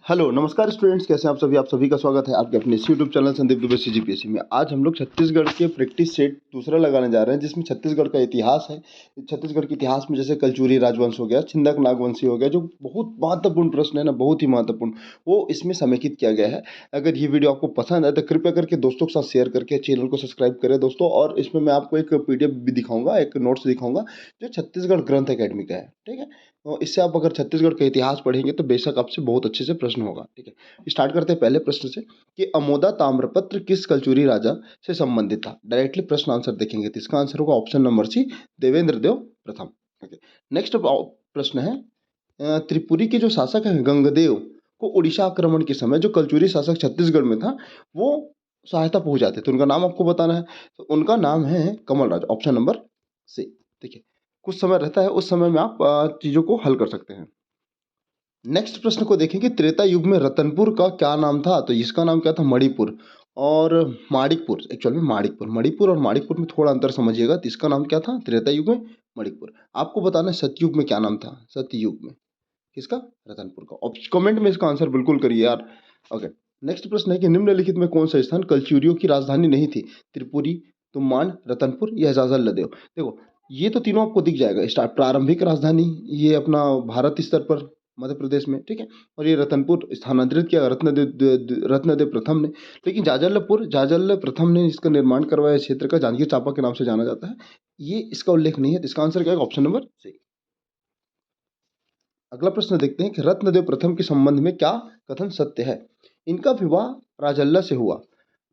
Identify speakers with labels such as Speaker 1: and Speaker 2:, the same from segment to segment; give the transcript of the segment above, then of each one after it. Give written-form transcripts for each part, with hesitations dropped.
Speaker 1: Hello, नमस्कार students, कैसे हैं आप सभी का स्वागत है आपके अपने इस YouTube channel Sandeep Dubey CGPSC में। आज हम लोग छत्तीसगढ़ के प्रैक्टिस सेट दूसरा लगाने जा रहे हैं, जिसमें छत्तीसगढ़ का इतिहास है। छत्तीसगढ़ के इतिहास में जैसे कलचुरी राजवंश हो गया, छिंदक नागवंशी हो गया, जो बहुत महत्वपूर्ण प्रश्न है ना, बहुत ही महत्वपूर्ण, वो इसमें समेकित किया गया है। अगर ये वीडियो आपको पसंद है तो कृपया करके दोस्तों के साथ शेयर करके चैनल को सब्सक्राइब करें दोस्तों। और इसमें मैं आपको एक पीडीएफ भी दिखाऊंगा, एक नोट्स दिखाऊंगा जो छत्तीसगढ़ ग्रंथ अकेडमी का है, ठीक है। तो इससे आप अगर छत्तीसगढ़ का इतिहास पढ़ेंगे तो बेशक आपसे बहुत अच्छे से प्रश्न होगा, ठीक है। स्टार्ट करते हैं पहले प्रश्न से कि अमोदा ताम्रपत्र किस कलचुरी राजा से संबंधित था। डायरेक्टली प्रश्न आंसर देखेंगे तो इसका आंसर होगा ऑप्शन नंबर सी, देवेंद्र देव प्रथम। ओके, नेक्स्ट प्रश्न है त्रिपुरी के जो शासक हैं गंगदेव को उड़ीसा आक्रमण के समय जो कलचुरी शासक छत्तीसगढ़ में था वो सहायता पहुंचाते थे, उनका नाम आपको बताना है। तो उनका नाम है कमल राज, ऑप्शन नंबर सी। देखिए, कुछ समय रहता है, उस समय में आप चीजों को हल कर सकते हैं। नेक्स्ट प्रश्न को देखें कि त्रेता युग में रतनपुर का क्या नाम था। तो इसका नाम क्या था, मणिपुर और माणिकपुर। एक्चुअल में मणिपुर और माणिकपुर में थोड़ा अंतर समझिएगा। तो इसका नाम क्या था त्रेता युग में, मणिपुर। आपको बताना है सतयुग में क्या नाम था, सतयुग में किसका, रतनपुर का। कमेंट में इसका आंसर बिल्कुल करिए यार। ओके, नेक्स्ट प्रश्न है कि निम्नलिखित में कौन सा स्थान कलचुरियों की राजधानी नहीं थी। त्रिपुरी, तुम्बाड़, रतनपुर या जाजलदेव। देखो, ये तो तीनों आपको दिख जाएगा। स्टार्ट प्रारंभिक राजधानी ये अपना भारत स्तर पर मध्य प्रदेश में, ठीक है। और ये रतनपुर स्थानांतरित किया रत्नदेव प्रथम ने। लेकिन जाजल प्रथम ने इसका निर्माण करवाया। इस क्षेत्र का जांजगीर चांपा के नाम से जाना जाता है। ये इसका उल्लेख नहीं है, तो इसका आंसर क्या है, ऑप्शन नंबर सी। अगला प्रश्न देखते हैं कि रत्नदेव प्रथम के संबंध में क्या कथन सत्य है। इनका विवाह राजल्ला से हुआ,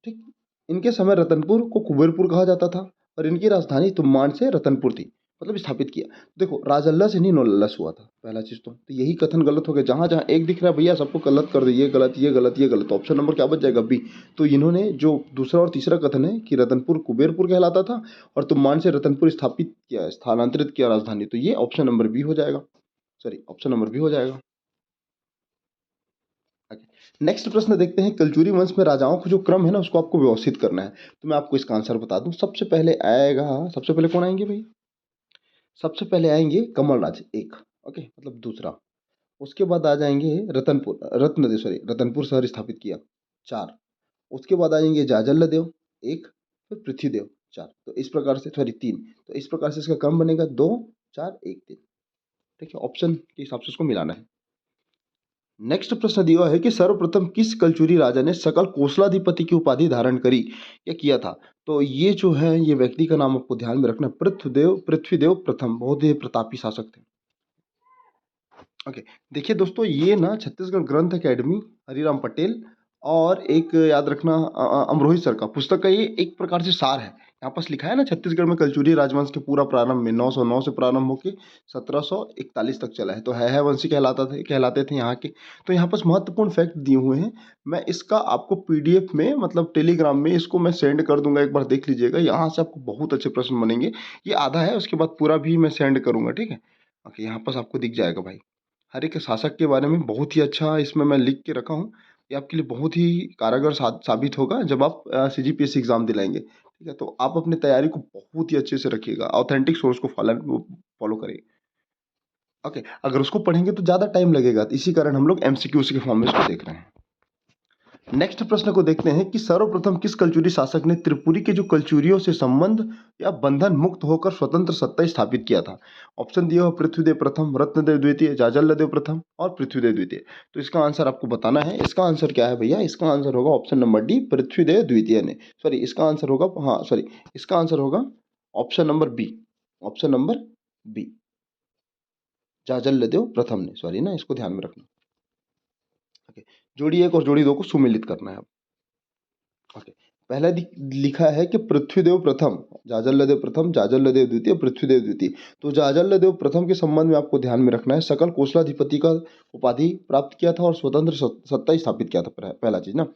Speaker 1: ठीक। इनके समय रतनपुर को कुबेरपुर कहा जाता था और इनकी राजधानी तुम्बाड़ से रतनपुर थी, मतलब स्थापित किया। देखो, राजल्ला से नहीं नौलल्ला से हुआ था, पहला चीज तो यही कथन गलत हो गया। जहां जहां एक दिख रहा है भैया सबको गलत कर दो, ये गलत ये गलत ये गलत। तो ऑप्शन नंबर क्या बच जाएगा, बी। तो इन्होंने जो दूसरा और तीसरा कथन है कि रतनपुर कुबेरपुर कहलाता था और तुम्बाड़ से रतनपुर स्थापित किया, स्थानांतरित किया राजधानी, तो ये ऑप्शन नंबर बी हो जाएगा। सॉरी, ऑप्शन नंबर बी हो जाएगा। नेक्स्ट प्रश्न देखते हैं, कलचुरी वंश में राजाओं का जो क्रम है ना उसको आपको व्यवस्थित करना है। तो मैं आपको इसका आंसर बता दूं। सबसे पहले आएगा, सबसे पहले कौन आएंगे भाई, सबसे पहले आएंगे कमलराज एक, ओके, मतलब दूसरा। उसके बाद आ जाएंगे रतनपुर शहर स्थापित किया, चार। उसके बाद आ जाएंगे जाजल्लदेव एक, फिर पृथ्वीदेव चार। तो इस प्रकार से, सॉरी तीन। तो इस प्रकार से इसका क्रम बनेगा दो चार एक तीन, ठीक है। ऑप्शन के हिसाब से उसको मिलाना है। नेक्स्ट प्रश्न दिया है कि सर्वप्रथम किस कलचुरी राजा ने सकल कोसलाधिपति की उपाधि धारण करी या किया था। तो ये जो है, ये व्यक्ति का नाम आपको ध्यान में रखना, पृथ्वीदेव प्रथम, बहुत ही प्रतापी शासक थे। ओके, देखिए दोस्तों, ये ना छत्तीसगढ़ ग्रंथ अकेडमी, हरिराम पटेल और एक याद रखना अमरोही सर का पुस्तक का ये एक प्रकार से सार है। यहाँ पास लिखा है ना, छत्तीसगढ़ में कलचुरी राजवंश के पूरा प्रारंभ में 909 से प्रारंभ होकर 1741 तक चला है। तो है वंशी कहलाते थे यहाँ के। तो यहाँ पास महत्वपूर्ण फैक्ट दिए हुए हैं। मैं इसका आपको पीडीएफ में, मतलब टेलीग्राम में इसको मैं सेंड कर दूंगा, एक बार देख लीजिएगा। यहाँ से आपको बहुत अच्छे प्रश्न बनेंगे। ये आधा है, उसके बाद पूरा भी मैं सेंड करूंगा, ठीक है। ओके, यहाँ पास आपको दिख जाएगा भाई। हर एक शासक के बारे में बहुत ही अच्छा इसमें मैं लिख के रखा हूँ। ये आपके लिए बहुत ही कारगर साबित होगा जब आप सीजीपीएससी एग्जाम दिलाएंगे, ठीक है। तो आप अपनी तैयारी को बहुत ही अच्छे से रखिएगा, ऑथेंटिक सोर्स को फॉलो करिए। ओके, अगर उसको पढ़ेंगे तो ज़्यादा टाइम लगेगा, तो इसी कारण हम लोग एमसीक्यूज के फॉर्म में इसको देख रहे हैं। नेक्स्ट प्रश्न को देखते हैं कि सर्वप्रथम किस कलचुरी शासक ने त्रिपुरी के जो कलचुरियों से संबंध या बंधन मुक्त होकर स्वतंत्र सत्ता स्थापित किया था। ऑप्शन दिया हो पृथ्वीदेव प्रथम, रत्नदेव द्वितीय, जाजल्लदेव प्रथम और पृथ्वीदेव द्वितीय। तो इसका आंसर आपको बताना है। इसका आंसर क्या है भैया, इसका आंसर होगा ऑप्शन नंबर डी, पृथ्वीदेव द्वितीय ने। सॉरी, इसका आंसर होगा, हाँ सॉरी, इसका आंसर होगा option number B, option number B, Jajalladev प्रथम ने। सॉरी ना, इसको ध्यान में रखना। ओके, जोड़ी एक और जोड़ी दो को सुमिलित करना है। ओके, पहला लिखा है कि पृथ्वीदेव प्रथम, जाजल्लदेव प्रथम, जाजल्लदेव द्वितीय, पृथ्वीदेव द्वितीय। तो जाजल्लदेव प्रथम के संबंध में आपको ध्यान में रखना है, सकल कोसलाधिपति का उपाधि प्राप्त किया था और स्वतंत्र सत्ता स्थापित किया था। पहला चीज ना,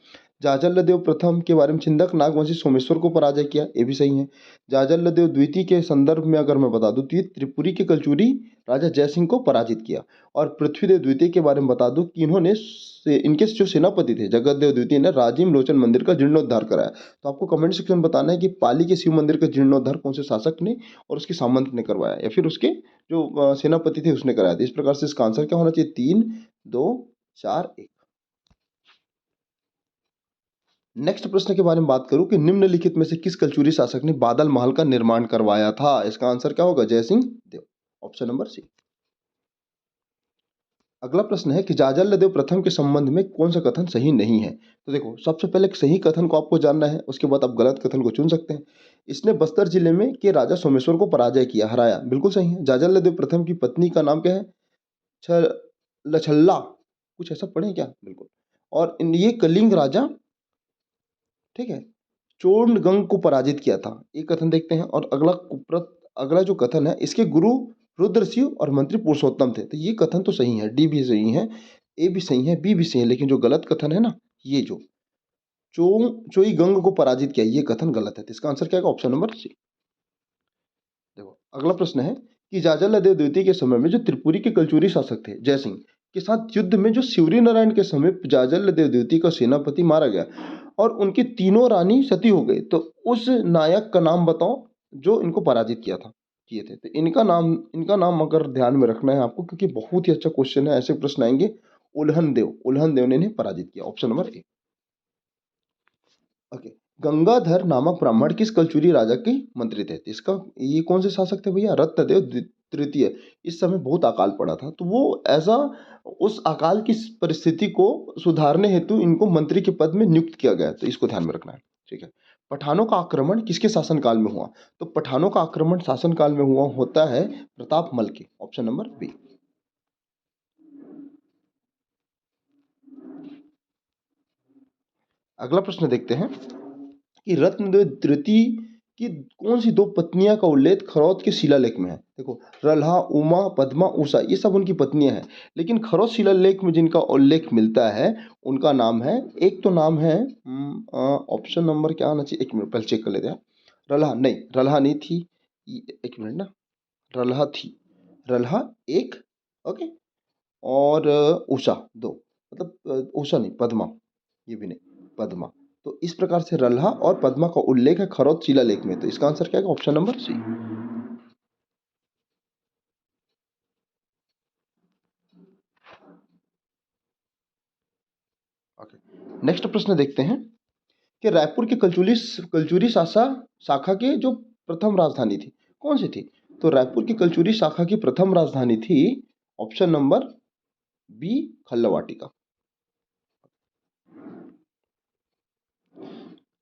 Speaker 1: जाजल्लदेव प्रथम के बारे में छिंदक नागवंशी सोमेश्वर को पराजय किया, ये भी सही है। जाजल्लदेव द्वितीय के संदर्भ में अगर मैं बता दूं तो ये त्रिपुरी के कलचुरी राजा जयसिंह को पराजित किया। और पृथ्वीदेव द्वितीय के बारे में बता दूं कि इन्होंने इनके जो सेनापति थे जगतदेव द्वितीय ने राजीव लोचन मंदिर का जीर्णोद्धार कराया। तो आपको कमेंट सेक्शन में बताना है कि पाली के शिव मंदिर का जीर्णोद्धार कौन से शासक ने और उसके सामंत ने करवाया, या फिर उसके जो सेनापति थे उसने कराया था। इस प्रकार से इसका आंसर क्या होना चाहिए, 3 2 4 1। नेक्स्ट प्रश्न के बारे में बात करूं कि निम्नलिखित में से किस कलचुरी शासक ने बादल महल का निर्माण करवाया था? इसका आंसर क्या होगा? जयसिंह देव, ऑप्शन नंबर सी। अगला प्रश्न है कि जाजल्लदेव प्रथम के संबंध में कौन सा कथन सही नहीं है? तो देखो, सबसे पहले सही कथन को आपको जानना है, उसके बाद आप गलत कथन को चुन सकते हैं। इसने बस्तर जिले में के राजा सोमेश्वर को पराजय किया, हराया, बिल्कुल सही है। जाजल्लदेव प्रथम की पत्नी का नाम क्या है? छ लछल्ला, कुछ ऐसा पढ़े क्या? बिल्कुल। और ये कलिंग राजा, ठीक है, चोड़गंग को पराजित किया था, ये कथन देखते हैं। और अगला जो कथन है, इसके गुरु रुद्रशिव और मंत्री पुरुषोत्तम थे, तो ये कथन तो सही है, डी भी सही है, ए भी सही है, बी भी सही है। लेकिन जो गलत कथन है ना, ये जो चोईगंग को पराजित किया, ये कथन गलत है, तो इसका आंसर क्या है? Option number C. देखो, अगला प्रश्न है कि जाजल्लदेव द्वितीय के समय में जो त्रिपुरी के कलचुरी शासक थे जयसिंह के साथ युद्ध में जो शिवरी नारायण के समय जाजल्लदेव द्वितीय का सेनापति मारा गया और उनकी तीनों रानी सती हो गई, तो उस नायक का नाम बताओ जो इनको पराजित किए थे। तो इनका नाम अगर ध्यान में रखना है आपको, क्योंकि बहुत ही अच्छा क्वेश्चन है, ऐसे प्रश्न आएंगे। उल्हन देव ने इन्हें पराजित किया, option number A. Okay, Gangadhar नामक ब्राह्मण किस कलचुरी राजा के मंत्री थे? तो इसका ये कौन से शासक थे भैया? रत्नदेव तृतीय। इस समय बहुत अकाल पड़ा था, तो वो ऐसा उस अकाल की परिस्थिति को सुधारने हेतु इनको मंत्री के पद में नियुक्त किया गया, तो इसको ध्यान में रखना है, ठीक है। पठानों का आक्रमण किसके शासनकाल में हुआ? तो पठानों का आक्रमण शासनकाल में हुआ होता है प्रताप मल के, ऑप्शन नंबर बी। अगला प्रश्न देखते हैं कि रत्नदेव तृतीय की कौन सी दो पत्नियां का उल्लेख खरौत के शिलालेख में है? देखो, रल्हा, उमा, पद्मा, उषा, ये सब उनकी पत्नियां हैं, लेकिन खरौत शिलालेख में जिनका उल्लेख मिलता है उनका नाम है, एक तो नाम है, ऑप्शन नंबर क्या आना चाहिए, एक मिनट पहले चेक कर लेते हैं। रल्हा नहीं, रल्हा नहीं थी, एक मिनट ना, रल्हा थी, रल्हा एक, ओके, और उषा दो, मतलब उषा नहीं, पद्मा, ये भी नहीं, पद्मा। तो इस प्रकार से रल्हा और पद्मा का उल्लेख है खरौत शिलालेख में, तो इसका आंसर क्या है? Option number C. Okay, next प्रश्न देखते हैं कि रायपुर की कलचुरी शाखा की जो प्रथम राजधानी थी, कौन सी थी? तो रायपुर की कलचुरी शाखा की प्रथम राजधानी थी, ऑप्शन नंबर बी, खल्लवाटिका।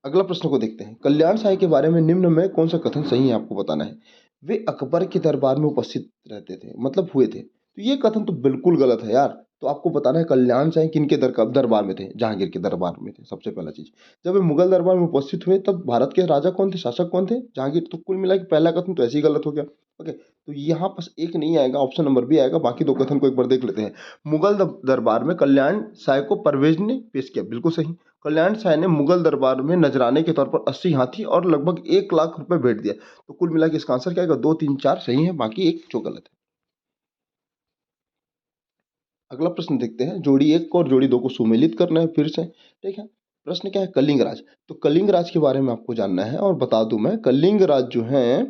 Speaker 1: अगला प्रश्न को देखते हैं, कल्याण साय के बारे में निम्न में कौन सा कथन सही है, आपको बताना है। वे अकबर के दरबार में उपस्थित रहते थे, मतलब हुए थे, तो ये कथन तो बिल्कुल गलत है यार। तो आपको बताना है कल्याण साय किनके दरबार में थे? जहांगीर के दरबार में थे, सबसे पहला चीज। जब वे मुगल दरबार में उपस्थित हुए तब भारत के राजा कौन थे, शासक कौन थे? जहांगीर। तो कुल मिला के पहला कथन तो ऐसे ही गलत हो गया। ओके, तो यहाँ बस एक नहीं आएगा, ऑप्शन नंबर बी आएगा। बाकी दो कथन को एक बार देख लेते हैं। मुगल दरबार में कल्याण साय को परवेज ने पेश किया, बिल्कुल सही। कल्याण साय ने मुगल दरबार में नजराने के तौर पर 80 हाथी और लगभग 1 लाख रुपए भेंट दिया। तो कुल मिला के इसका आंसर क्या आएगा? 2, 3, 4 सही है, बाकी एक जो गलत है। अगला प्रश्न देखते हैं, जोड़ी एक को और जोड़ी दो को सुमेलित करना है फिर से, ठीक है। प्रश्न क्या है? कलिंग राज। तो कलिंग राज के बारे में आपको जानना है, और बता दूं मैं, कलिंग राज जो है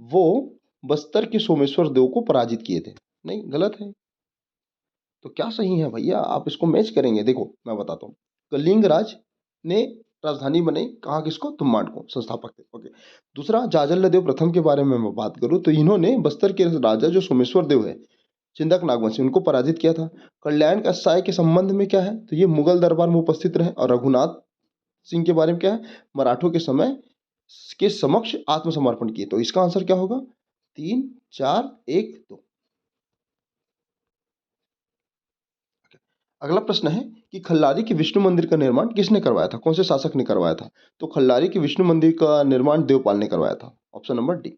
Speaker 1: वो बस्तर के सोमेश्वर देव को पराजित किए थे। नहीं, गलत है। तो क्या सही है भैया? आप इसको मैच करेंगे। देखो, मैं बताता हूँ। कलिंग राज ने राजधानी बनाई कहाँ, किसको? तुम्बाड़ को, संस्थापक थे, ओके। दूसरा, जाजल्लदेव प्रथम के बारे में मैं बात करूँ तो इन्होंने बस्तर के राजा जो सोमेश्वर देव है, चिंदक नागवंशी, उनको पराजित किया था। कल्याण का साय के संबंध में क्या है? तो ये मुगल दरबार में उपस्थित रहे। और रघुनाथ सिंह के बारे में क्या है? मराठों के समय के समक्ष आत्मसमर्पण किए। तो इसका आंसर क्या होगा? 3, 4, 1, 2। अगला प्रश्न है कि खल्लारी के विष्णु मंदिर का निर्माण किसने करवाया था? कौन से शासक ने करवाया था? तो खल्लारी के विष्णु मंदिर का निर्माण देवपाल ने करवाया था, ऑप्शन नंबर डी।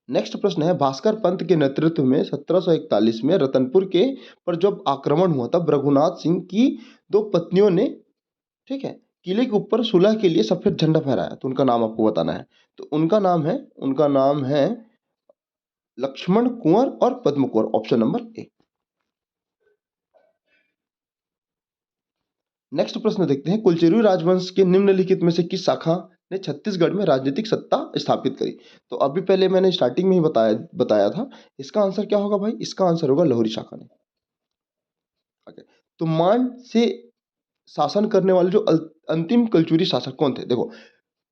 Speaker 1: नेक्स्ट प्रश्न है, भास्कर पंत के नेतृत्व में 1741 में रतनपुर के पर जब आक्रमण हुआ तब रघुनाथ सिंह की दो पत्नियों ने, ठीक है, किले के ऊपर सुलह के लिए सफेद झंडा फहराया। तो उनका नाम आपको बताना है। तो उनका नाम है लक्ष्मण कुंवर और पद्म कुंवर, ऑप्शन नंबर ए। नेक्स्ट प्रश्न देखते हैं, कुलचेरी राजवंश के निम्नलिखित में से किस शाखा ने छत्तीसगढ़ में राजनीतिक सत्ता स्थापित करी? तो अभी पहले मैंने स्टार्टिंग में ही बताया था। इसका आंसर क्या होगा भाई? इसका आंसर होगा लोहरी शाखा ने। ओके, तो मान से शासन करने वाले जो अंतिम कलचुरी शासक कौन थे? देखो,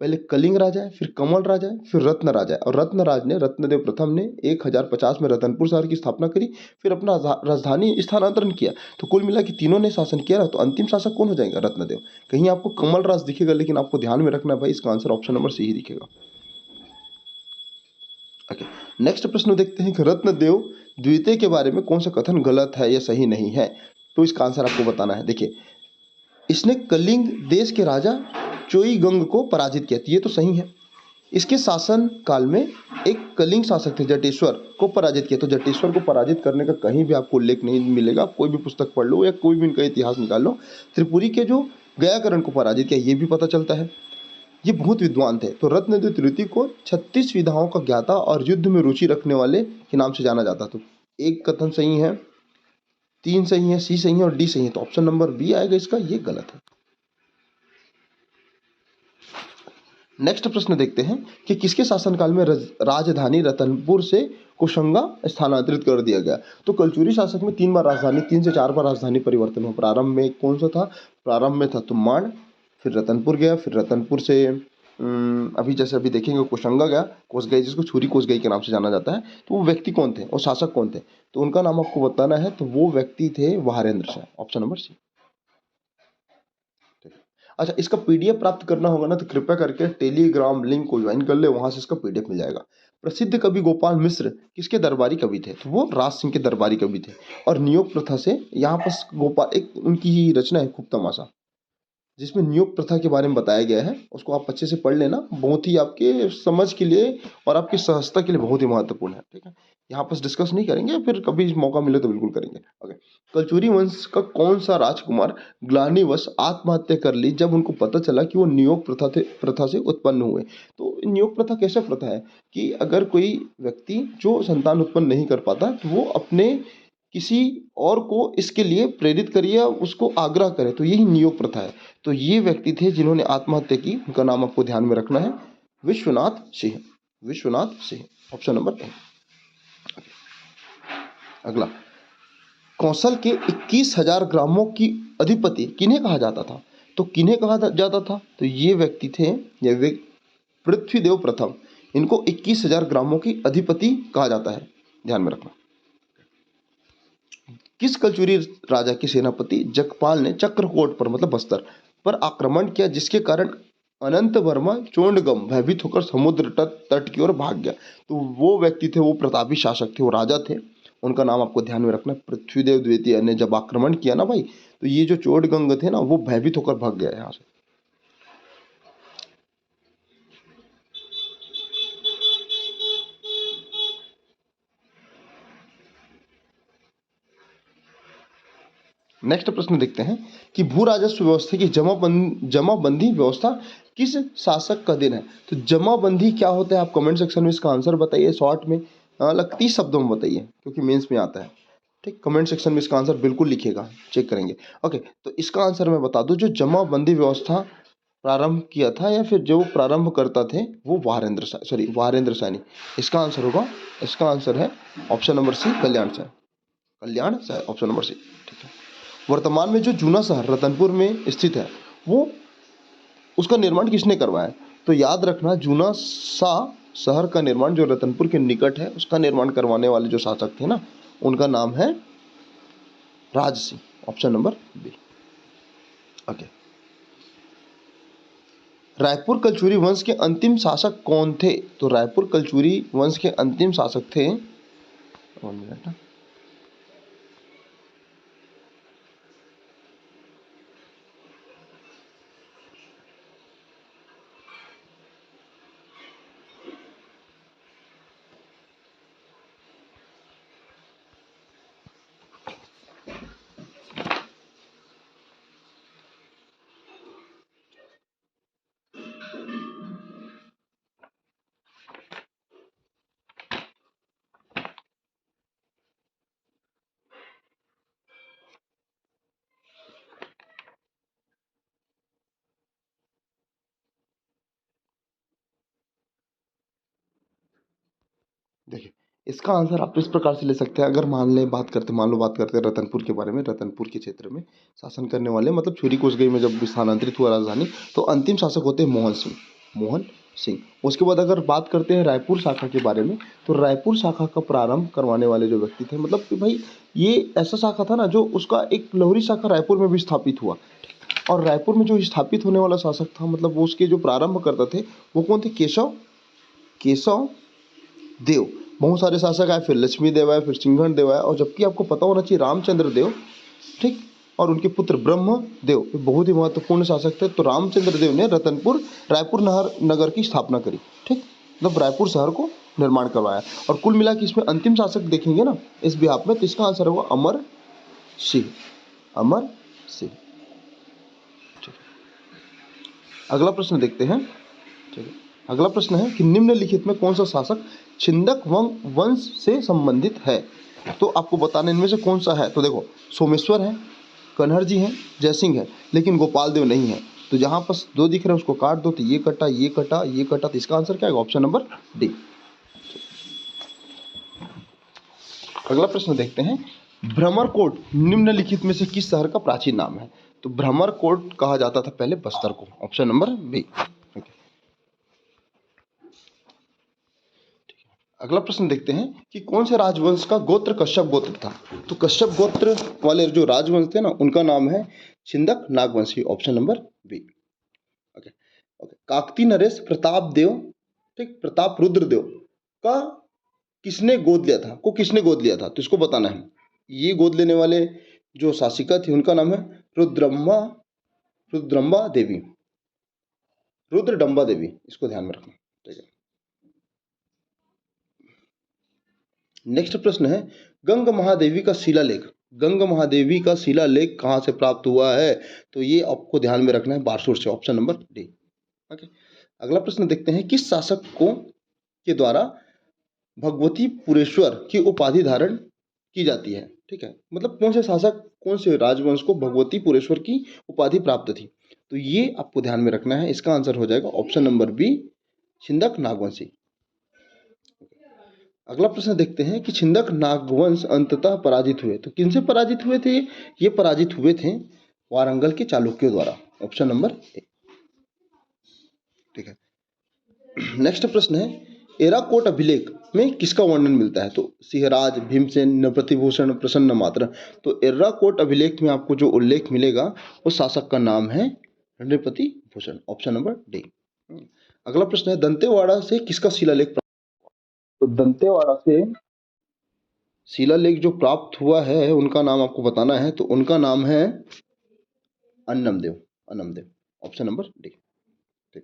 Speaker 1: पहले कलिंग राजा है, फिर कमल राजा है, फिर रत्न राजा है। और रत्नदेव प्रथम ने 1050 में रतनपुर शहर की स्थापना करी, फिर अपना राजधानी स्थानांतरण किया। तो कुल मिला के तीनों ने शासन किया ना, तो अंतिम शासक कौन हो जाएगा? रत्नदेव। कहीं आपको कमल राज दिखेगा, लेकिन आपको ध्यान में रखना है भाई, इसका आंसर ऑप्शन नंबर सी ही दिखेगा। ओके, नेक्स्ट प्रश्न देखते हैं कि रत्नदेव द्वितीय के बारे में कौन सा कथन गलत है या सही नहीं है। तो इसका आंसर आपको बताना है। देखिए, इसने कलिंग देश के राजा चोईगंग को पराजित किया, ये तो सही है। इसके शासन काल में एक कलिंग शासक थे जटेश्वर, को पराजित किया। तो जटेश्वर को पराजित करने का कहीं भी आपको उल्लेख नहीं मिलेगा। आप कोई भी पुस्तक पढ़ लो या कोई भी इनका इतिहास निकाल लो, त्रिपुरी के जो गयाकरण को पराजित किया, ये भी पता चलता है। ये बहुत विद्वान थे। तो रत्नदेव तृतीय को 36 विधाओं का ज्ञाता और युद्ध में रुचि रखने वाले के नाम से जाना जाता। तो एक कथन सही है, 3 सही है, सी सही है और डी सही है। तो ऑप्शन नंबर बी आएगा इसका, ये गलत है। नेक्स्ट प्रश्न देखते हैं कि किसके शासनकाल में राजधानी रतनपुर से कुशंगा स्थानांतरित कर दिया गया। तो कलचुरी शासक में 3 बार राजधानी, 3 से 4 बार राजधानी परिवर्तन हुआ। प्रारंभ में कौन सा था? प्रारंभ में था तुम्बाड़, फिर रतनपुर गया, फिर रतनपुर से अभी जैसे अभी देखेंगे कुशंगा गया, कोसगई, जिसको छुरी कोसगई के नाम से जाना जाता है। तो वो व्यक्ति कौन थे और शासक कौन थे? तो उनका नाम आपको बताना है। तो वो व्यक्ति थे वाहरेंद्र शाह, ऑप्शन नंबर सी। अच्छा, इसका पीडीएफ प्राप्त करना होगा ना, तो कृपया करके टेलीग्राम लिंक को ज्वाइन कर ले, वहां से इसका पीडीएफ मिल जाएगा। प्रसिद्ध कवि गोपाल मिश्र किसके दरबारी कवि थे? तो वो राज सिंह के दरबारी कवि थे। और नियोग प्रथा से यहाँ पर गोपाल, एक उनकी ही रचना है खूब तमाशा, जिसमें नियोग प्रथा के बारे में बताया गया है। उसको आप अच्छे से पढ़ लेना, बहुत ही आपके समझ के लिए और आपकी सहजता के लिए बहुत ही महत्वपूर्ण है। ठीक है, यहाँ पर डिस्कस नहीं करेंगे, फिर कभी मौका मिले तो बिल्कुल करेंगे। ओके, कलचुरी वंश का कौन सा राजकुमार ग्लानिवश आत्महत्या कर ली जब उनको पता चला कि वो नियोग प्रथा से उत्पन्न हुए? तो नियोग प्रथा कैसे प्रथा है कि अगर कोई व्यक्ति जो संतान उत्पन्न नहीं कर पाता, तो वो अपने किसी और को इसके लिए प्रेरित करे या उसको आग्रह करे, तो यही नियोग प्रथा है। तो ये व्यक्ति थे जिन्होंने आत्महत्या की, उनका नाम आपको ध्यान में रखना है, Vishwanath Singh. Vishwanath Singh, option number A. अगला, कौशल के 21,000 ग्रामों की अधिपति किन्हें कहा जाता था? तो किन्हें कहा जाता था? तो ये व्यक्ति थे, ये पृथ्वीदेव प्रथम। इनको 21,000 ग्रामों की अधिपति कहा जाता है, ध्यान में रखना। किस कलचुरी राजा के सेनापति जगपाल ने चक्रकोट पर, मतलब बस्तर पर आक्रमण किया, जिसके कारण अनंत वर्मा चोंडगम भयभीत होकर समुद्र तट की ओर भाग गया? तो वो व्यक्ति थे, वो प्रतापी शासक थे, वो राजा थे। उनका नाम आपको ध्यान में रखना है, पृथ्वीदेव द्वितीय ने जब आक्रमण किया ना भाई, तो ये जो चोड़गंग थे ना, वो भयभीत होकर भाग गया यहाँ से। नेक्स्ट प्रश्न देखते हैं कि भू राजस्व व्यवस्था की जमाबंदी व्यवस्था किस शासक का दिन है? तो जमाबंदी क्या होता है, आप कमेंट सेक्शन में इसका आंसर बताइए, शॉर्ट में लगभग 30 शब्दों में बताइए, क्योंकि मेंस में आता है। ठीक, कमेंट सेक्शन में इसका आंसर बिल्कुल लिखिएगा, चेक करेंगे। ओके, तो इसका आंसर मैं बता दूं, जो जमाबंदी व्यवस्था प्रारंभ किया था या फिर जो प्रारंभ करता थे, वो वारेंद्र सैनी। इसका आंसर होगा, इसका आंसर है ऑप्शन नंबर सी, कल्याण सैन। कल्याण सैन, ऑप्शन नंबर सी। ठीक है, वर्तमान में जो जूना शहर रतनपुर में स्थित है, वो उसका निर्माण किसने करवाया? तो याद रखना, जूना सा शहर का निर्माण जो रतनपुर के निकट है, उसका निर्माण करवाने वाले जो शासक थे ना, उनका नाम है Raj Singh, option number B. Okay, Raipur Kalachuri वंश के अंतिम शासक कौन थे? तो रायपुर कलचुरी वंश के अंतिम शासक थे, 1 मिनट, देखिए इसका आंसर आप इस प्रकार से ले सकते हैं, अगर मान लो बात करते हैं रतनपुर के बारे में। रतनपुर के क्षेत्र में शासन करने वाले, मतलब छुरी कोसगई में जब स्थानांतरित हुआ राजधानी, तो अंतिम शासक होते हैं मोहन सिंह। मोहन सिंह। उसके बाद अगर बात करते हैं रायपुर शाखा के बारे में, तो रायपुर शाखा का प्रारंभ करवाने वाले जो व्यक्ति थे, मतलब कि भाई ये ऐसा शाखा था ना जो उसका एक लोहरी शाखा रायपुर में भी स्थापित हुआ। और रायपुर में जो स्थापित होने वाला शासक था, मतलब वो उसके जो प्रारंभ करता थे, वो कौन थे? केशव देव। बहुत सारे शासक आए, फिर लक्ष्मी देव आए, फिर सिंघन देव आए, और जबकि आपको पता होना चाहिए रामचंद्र देव, ठीक, और उनके पुत्र ब्रह्म देव, ये बहुत ही महत्वपूर्ण शासक थे। तो रामचंद्र देव ने रायपुर नगर की स्थापना करी, ठीक, मतलब रायपुर शहर को निर्माण करवाया। और कुल मिला के इसमें अंतिम शासक देखेंगे ना इस बिहाफ में, तो इसका आंसर होगा अमर सिंह। अमर सिंह। अगला प्रश्न देखते हैं। ठीक है, अगला प्रश्न है कि निम्नलिखित में कौन सा शासक छिंदक वंश से संबंधित है? तो आपको बताना इनमें से कौन सा है। तो देखो, सोमेश्वर है, कन्हर जी हैं, जयसिंह है, लेकिन गोपाल देव नहीं है। तो जहां पर दो दिख रहे हैं उसको काट दो, तो ये कटा, ये कटा, ये कटा, तो इसका आंसर क्या है? Option number D. अगला प्रश्न देखते हैं, भ्रमरकोट निम्नलिखित में से किस शहर का प्राचीन नाम है? तो भ्रमरकोट कहा जाता था पहले बस्तर को। Option number B. अगला प्रश्न देखते हैं कि कौन से राजवंश का गोत्र कश्यप गोत्र था? तो कश्यप गोत्र वाले जो राजवंश थे ना, उनका नाम है Chhindak Nagvanshi. Option number B. Okay okay. Kakati नरेश प्रताप देव, ठीक, प्रताप रुद्र देव का किसने गोद लिया था? किसने गोद लिया था? तो इसको बताना है। ये गोद लेने वाले जो शासिका थी उनका नाम है रुद्रम्बा देवी। रुद्रडम्बा देवी, इसको ध्यान में रखना। ठीक है। नेक्स्ट प्रश्न है, गंग महादेवी का शिलालेख। गंग महादेवी का शिलालेख कहाँ से प्राप्त हुआ है? तो ये आपको ध्यान में रखना है, बारसूर से। Option number D. ओके। अगला प्रश्न देखते हैं, किस शासक को के द्वारा भगवती पुरेश्वर की उपाधि धारण की जाती है? ठीक है, मतलब कौन से शासक, कौन से राजवंश को भगवती पुरेश्वर की उपाधि प्राप्त थी? तो ये आपको ध्यान में रखना है। इसका आंसर हो जाएगा option number B, Chhindak Nagvanshi. अगला प्रश्न देखते हैं कि छिंदक नागवंश अंततः पराजित हुए। तो किनसे पराजित हुए थे? ये पराजित हुए थे वारंगल के चालुक्यों द्वारा। Option number A. ठीक है। नेक्स्ट प्रश्न है, एराकोट अभिलेख में किसका वर्णन मिलता है? तो सिंहराज, भीमसेन, नृपतिभूषण, प्रसन्न मात्र। तो एराकोट अभिलेख में आपको जो उल्लेख मिलेगा उस शासक का नाम है नृपतिभूषण। Option number D. अगला प्रश्न है, दंतेवाड़ा से किसका शिलालेख प्राप्त? तो दंतेवाड़ा से शिलालेख जो प्राप्त हुआ है उनका नाम आपको बताना है। तो उनका नाम है Annamdev. Annamdev. Option number D. ठीक है।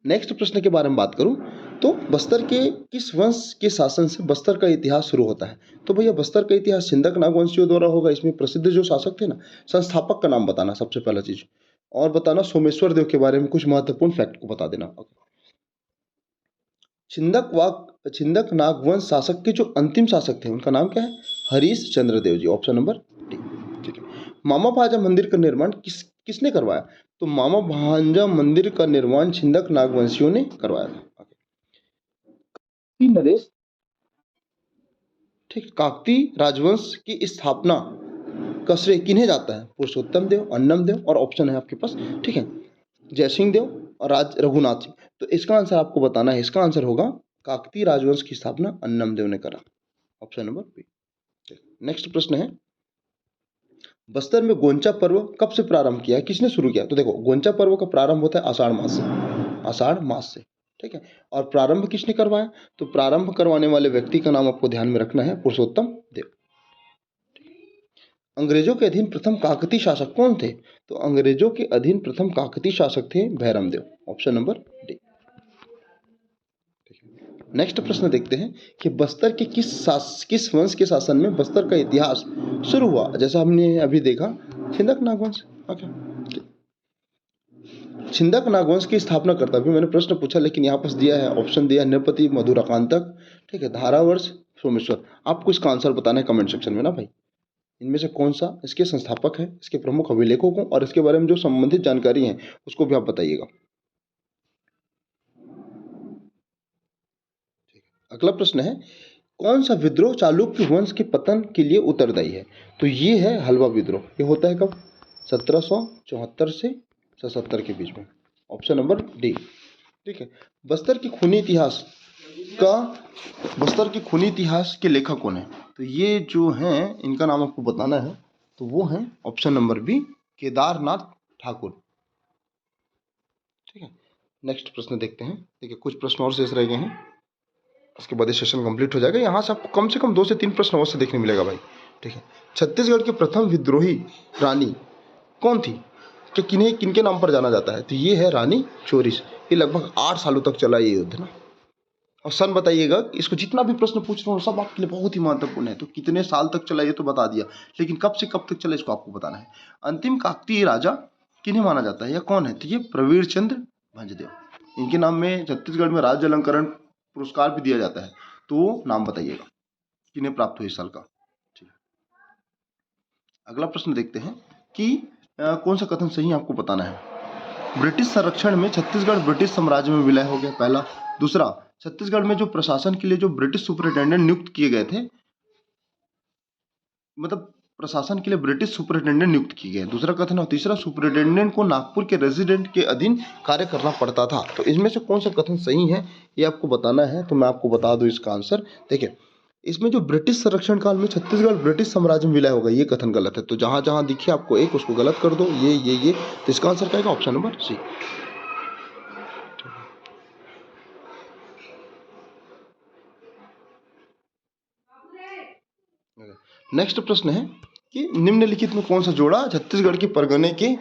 Speaker 1: नेक्स्ट प्रश्न के बारे में बात करूं तो बस्तर के किस वंश के शासन से बस्तर का इतिहास शुरू होता है? तो भैया बस्तर का इतिहास छिंदक नागवंशियों द्वारा होगा। इसमें प्रसिद्ध जो शासक थे ना, संस्थापक का नाम बताना सबसे पहला चीज, और बताना सोमेश्वर देव के बारे में कुछ महत्वपूर्ण फैक्ट को बता देना। छिंदक नागवंश शासक के जो अंतिम शासक थे उनका नाम क्या है? Harish Chandra Dev ji. Option number D. ठीक है। मामा भांजा मंदिर का निर्माण किसने करवाया? तो मामा भांजा मंदिर का निर्माण छिंदक नागवंशियों ने करवाया था। नरेश, ठीक, काकती राजवंश की स्थापना का श्रेय किन्हें जाता है? पुरुषोत्तम देव, अन्नम देव, और ऑप्शन है आपके पास, ठीक है, जयसिंह देव और राज रघुनाथ सिंह। तो इसका आंसर आपको बताना है। इसका आंसर होगा काकती राजवंश की स्थापना अन्नम देव ने करा। Option number B. नेक्स्ट प्रश्न है, बस्तर में गोंचा पर्व कब से प्रारंभ किया, किसने शुरू किया? तो देखो, गोंचा पर्व का प्रारंभ होता है आषाढ़ मास से। आषाढ़ मास से, ठीक है। और प्रारंभ किसने करवाया? तो प्रारंभ करवाने वाले व्यक्ति का नाम आपको ध्यान में रखना है, पुरुषोत्तम देव। अंग्रेजों के अधीन प्रथम काकती शासक कौन थे? तो अंग्रेजों के अधीन प्रथम काकती शासक थे Bhairam Dev. Option number D. Next प्रश्न देखते हैं कि बस्तर के किस वंश के शासन में बस्तर का इतिहास शुरू हुआ? जैसा हमने अभी देखा, छिंदक नागवंश। ओके। छिंदक नागवंश की स्थापना करता, भी मैंने प्रश्न पूछा लेकिन यहाँ पास दिया है, ऑप्शन दिया है नृपति मधुराकांतक, ठीक है, धारावर्ष, सोमेश्वर। आपको इसका आंसर बताना है कमेंट सेक्शन में ना भाई। इनमें से कौन सा इसके संस्थापक है, इसके प्रमुख अभिलेखों को, और इसके बारे में जो संबंधित जानकारी है उसको भी आप बताइएगा। अगला प्रश्न है कौन सा विद्रोह चालुक्य वंश के पतन के लिए उत्तरदायी है? तो ये है हलवा विद्रोह। ये होता है कब? 1774 से 77 के बीच में। Option number D. ठीक है। बस्तर के खूनी इतिहास का बस्तर के खूनी इतिहास के लेखक कौन है? तो ये जो हैं इनका नाम आपको बताना है। तो वो हैं option number B, Kedarnath Thakur. ठीक है। नेक्स्ट प्रश्न देखते हैं। देखिए कुछ प्रश्न और शेष रह गए हैं, उसके बाद ये सेशन कंप्लीट हो जाएगा। यहाँ से आपको कम से कम 2 से 3 प्रश्न अवश्य देखने मिलेगा भाई। ठीक है। छत्तीसगढ़ की प्रथम विद्रोही रानी कौन थी? कि किन्हें किनके नाम पर जाना जाता है? तो ये है रानी चोरिस। ये लगभग 8 सालों तक चला ये युद्ध ना। और सन बताइएगा। इसको जितना भी प्रश्न पूछ रहा हूँ सब आपके लिए बहुत ही महत्वपूर्ण है। तो कितने साल तक चला ये तो बता दिया, लेकिन कब से कब तक चला इसको आपको बताना है। अंतिम काकतीय राजा किन्हें माना जाता है या कौन है? तो ये प्रवीर चंद्र भंजदेव। इनके नाम में छत्तीसगढ़ में राज्य अलंकरण पुरस्कार भी दिया जाता है। तो वो नाम बताइएगा किन्हें प्राप्त हुआ इस साल का। ठीक है। अगला प्रश्न देखते हैं कि कौन सा कथन सही आपको बताना है। ब्रिटिश संरक्षण में छत्तीसगढ़ ब्रिटिश साम्राज्य में विलय हो गया, पहला। दूसरा, छत्तीसगढ़ में जो प्रशासन के लिए जो ब्रिटिश सुपरिटेंडेंट नियुक्त किए गए थे, मतलब प्रशासन के लिए ब्रिटिश सुपरिटेंडेंट नियुक्त किए गए, दूसरा कथन। और तीसरा, सुपरिटेंडेंट को नागपुर के रेजिडेंट के अधीन कार्य करना पड़ता था। तो इसमें से कौन सा कथन सही है ये आपको बताना है। तो मैं आपको बता दूं इसका आंसर। देखिए इसमें जो ब्रिटिश संरक्षण काल में छत्तीसगढ़ ब्रिटिश साम्राज्य में विलय होगा, ये कथन गलत है। तो जहां जहां दिखे आपको एक, उसको गलत कर दो। ये तो इसका आंसर क्या आएगा? ऑप्शन नंबर सी। नेक्स्ट प्रश्न है कि निम्नलिखित में कौन सा जोड़ा छत्तीसगढ़ के परगने के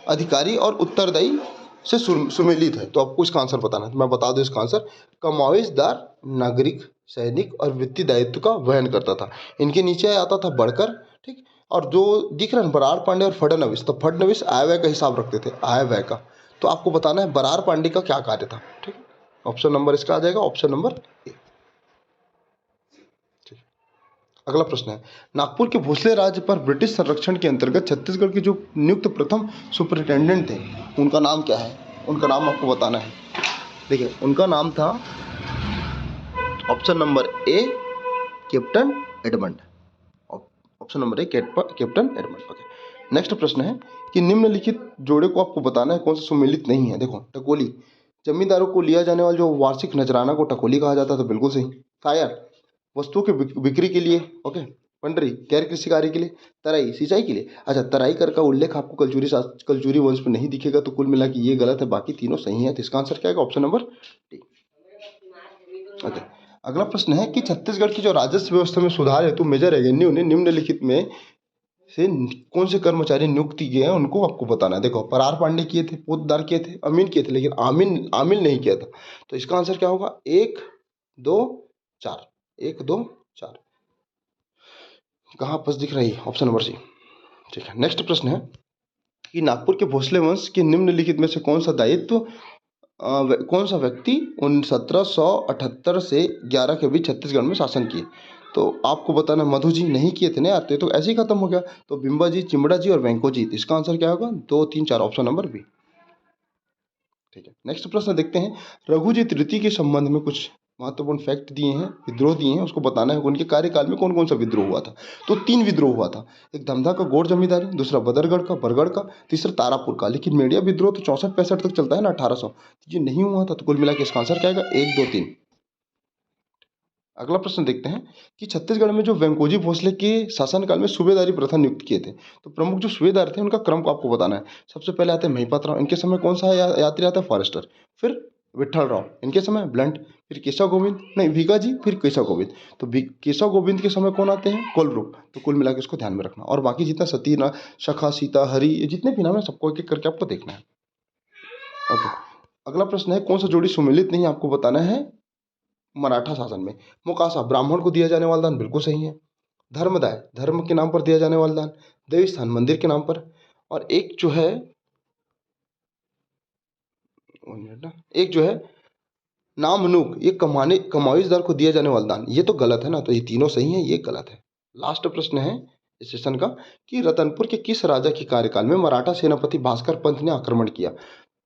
Speaker 1: अधिकारी और उत्तरदायी से सुमेलित है? तो आपको इसका आंसर बताना है। तो मैं बता दूं इसका आंसर। कमावेशदार नागरिक, सैनिक और वित्तीय दायित्व का वहन करता था। इनके नीचे आता था बढ़कर। ठीक। और जो दिख रहा है बरार पांडे और फडणवीस, तो फडणवीस आय व्यय का हिसाब रखते थे, आय व्यय का। तो आपको बताना है बरार पांडे का क्या कार्य था। ठीक। ऑप्शन नंबर इसका आ जाएगा ऑप्शन नंबर ए। अगला प्रश्न है, नागपुर के भोसले राज्य पर ब्रिटिश संरक्षण के अंतर्गत छत्तीसगढ़ के जो नियुक्त प्रथम सुपरिटेंडेंट थे, उनका नाम क्या है? उनका नाम आपको बताना है। देखिए उनका नाम था option number A, captain Edmund. Option number A, captain Edmund. Okay. Next प्रश्न है कि निम्नलिखित जोड़े को आपको बताना है कौन सा सुमेलित नहीं है। देखो टकोली, जमींदारों को लिया जाने वाला जो वार्षिक नजराना को टकोली कहा जाता है, तो बिल्कुल सही। फायर, वस्तुओं के बिक्री के लिए। ओके। पंडरी, गैर कृषि कार्य के लिए। तराई, सिंचाई के लिए। अच्छा, तराई कर का उल्लेख आपको कलचुरी वंश में नहीं दिखेगा, तो कुल मिला के ये गलत है, बाकी तीनों सही है। तो इसका आंसर क्या है? Option number D. ओके। अगला प्रश्न है कि छत्तीसगढ़ की जो राजस्व व्यवस्था में सुधार हेतु मेजर रेवेन्यू ने निम्नलिखित में से कौन से कर्मचारी नियुक्त किए हैं, उनको आपको बताना है। देखो परार पांडे किए थे, पोतदार किए थे, अमीन किए थे, लेकिन आमिल नहीं किया था। तो इसका आंसर क्या होगा? 1 2 4। 1 2 4 कहाँ पास दिख रही है? Option number C. ठीक है। नेक्स्ट प्रश्न है कि नागपुर के भोसले वंश के निम्नलिखित में से कौन सा दायित्व कौन सा व्यक्ति 1778 से 11 के बीच छत्तीसगढ़ में शासन किए? तो आपको बताना, मधु जी नहीं किए थे ना आते, तो ऐसे ही खत्म हो गया। तो बिंबा जी, चिमड़ा जी और वेंको जी। इसका आंसर क्या होगा? 2 3 4, ऑप्शन नंबर बी। ठीक है। नेक्स्ट प्रश्न देखते हैं। रघुजी तृतीय के संबंध में कुछ महत्वपूर्ण फैक्ट दिए हैं, विद्रोह दिए हैं, उसको बताना है उनके कार्यकाल में कौन कौन सा विद्रोह हुआ था। तो 3 विद्रोह हुआ था। एक धमधा का गोड़ जमींदारी, दूसरा बदरगढ़ का, बरगढ़ का, तीसरा तारापुर का। लेकिन मेड़िया विद्रोह तो 64-65 तक चलता है ना, 1800। ये नहीं हुआ था। तो कुल मिला के इसका आंसर क्या आएगा? 1 2 3। अगला प्रश्न देखते हैं कि छत्तीसगढ़ में जो वेंकोजी भोसले के शासनकाल में सूबेदारी प्रथा नियुक्त किए थे, तो प्रमुख जो सूबेदार थे उनका क्रम को आपको बताना है। सबसे पहले आते हैं महिपत राव, इनके समय कौन सा यात्री आता है? फॉरेस्टर। फिर विट्ठल राव, इनके समय ब्लंट। फिर केशव गोविंद, नहीं भिगा जी, फिर केशव गोविंद। तो केशव गोविंद के समय कौन आते हैं? कोलब्रुक। तो कुल मिला के इसको ध्यान में रखना। और बाकी जितना सती ना, सखा, सीता, हरि, ये जितने भी नाम है सबको एक एक करके आपको देखना है। ओके। अगला प्रश्न है, कौन सा जोड़ी सुमेलित नहीं, आपको बताना है मराठा शासन में। मोकासा, ब्राह्मण को दिया जाने वाला दान, बिल्कुल सही है। धर्मदाय, धर्म के नाम पर दिया जाने वाला दान। देवी स्थान, मंदिर के नाम पर। और एक जो है नामनूक, ये कमाईदार को दिया जाने वाला दान। ये तो गलत है ना, तो ये तीनों सही है, ये गलत है। लास्ट प्रश्न है इस सेशन का कि रतनपुर के किस राजा के कार्यकाल में मराठा सेनापति भास्कर पंत ने आक्रमण किया?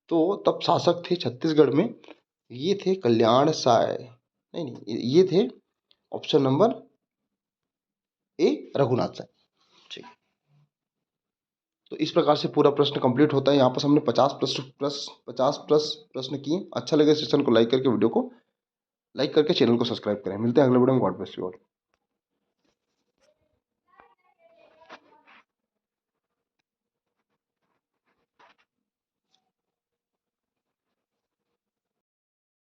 Speaker 1: तो तब शासक थे छत्तीसगढ़ में, ये थे कल्याण साय, नहीं ये थे ऑप्शन नंबर ए रघुनाथ राय। ठीक। तो इस प्रकार से पूरा प्रश्न कंप्लीट होता है। यहाँ पर हमने 50 प्लस प्रश्न किए। अच्छा लगे सेशन को लाइक करके, वीडियो को लाइक करके चैनल को सब्सक्राइब करें। मिलते हैं अगले वीडियो में। God bless you all.